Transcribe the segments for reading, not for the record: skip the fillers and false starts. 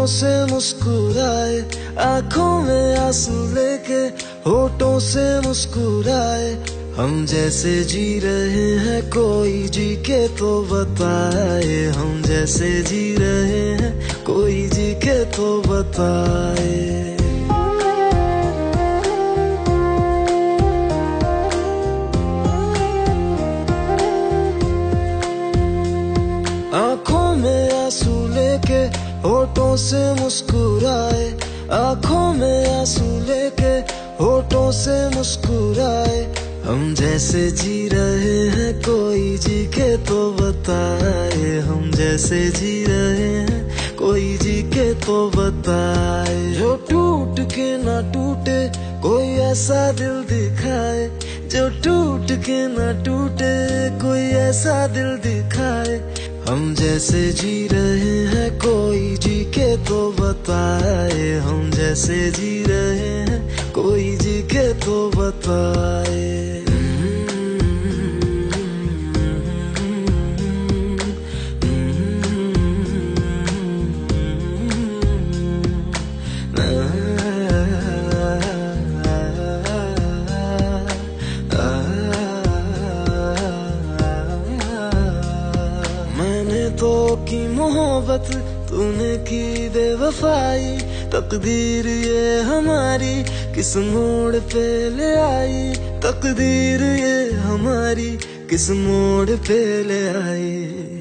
होठों से मुस्कुराए, आंखों में आंसू लेके होठों से मुस्कुराए। हम जैसे जी रहे हैं कोई जी के तो बताए, हम जैसे जी रहे हैं कोई जी के तो बताए। आंखों में आंसू लेके होठों से मुस्कुराए, आंखों में आंसू लेके होठों से मुस्कुराए। हम जैसे जी रहे हैं कोई जी के तो बताए, हम जैसे जी रहे हैं कोई जी के तो बताए। जो टूट के ना टूटे कोई ऐसा दिल दिखाए, जो टूट के ना टूटे कोई ऐसा दिल दिखाए। हम जैसे जी रहे हैं कोई जी के तो बताए, हम जैसे जी रहे हैं कोई जी के तो बताए। तो की मोहब्बत तूने की बेवफाई, तकदीर ये हमारी किस मोड़ पे ले आई, तकदीर ये हमारी किस मोड़ पे ले आई।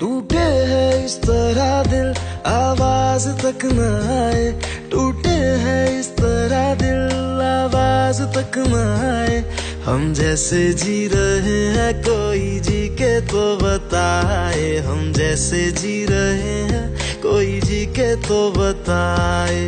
टूटे है इस तरह दिल आवाज तक न आए, टूटे है इस तरह दिल आवाज तक न आए। हम जैसे जी रहे हैं कोई जी के तो बताए, हम जैसे जी रहे हैं कोई जी के तो बताए।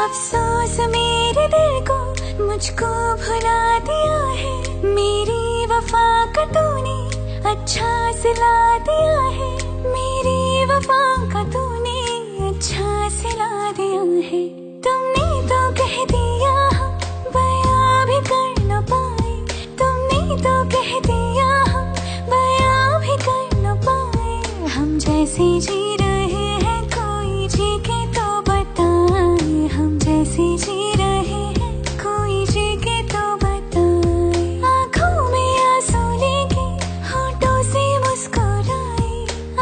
अफसोस मेरे दिल को मुझको भुला दिया है, मेरी वफा का तूने अच्छा सिला दिया है, मेरी वफा का तूने अच्छा सिला दिया है। तुमने तो कह दिया हम बयां भी कर न पाए, तुमने तो कह दिया हम बयां भी कर न पाए। हम जैसे जी रहे हैं कोई जी के तो बताए, हम जैसे जी रहे हैं कोई जी के तो बताए। आंखों में आंसू लेके होठों से मुस्कुराए,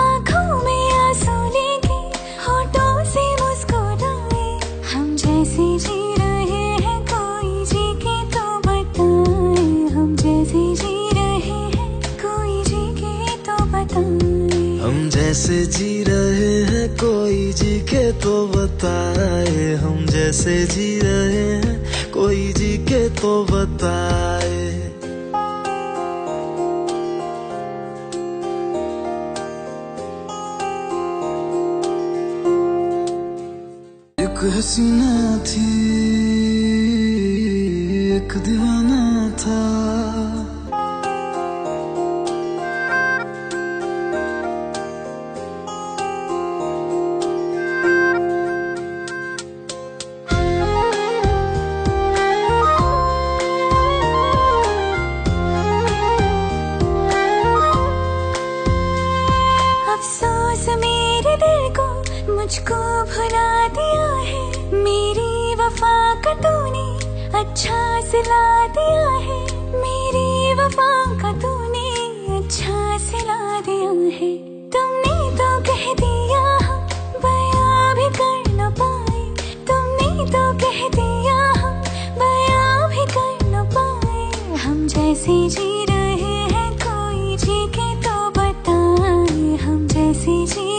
आंखों में आंसू लेके होठों से मुस्कुराए। हम जैसे जी रहे हैं कोई जी के तो बताए, हम जैसे जी रहे हैं कोई जी के तो बताए। हम जैसे जी रहे हैं कोई जी के तो बताए, हम जैसे जी रहे हैं कोई जी के तो बताए। एक हसीना थी एक दीवाना था, अफसोस मेरे दिल को मुझको भुला दिया है, मेरी वफा का तूने अच्छा सिला दिया है, मेरी वफा का तूने अच्छा सिला दिया है। तुमने तो कह दिया हम बयां भी कर न पाए, तुमने तो कह दिया हम बयां भी कर न पाए। हम जैसे जी रहे हैं कोई जी के तो बताए, हम जैसे जी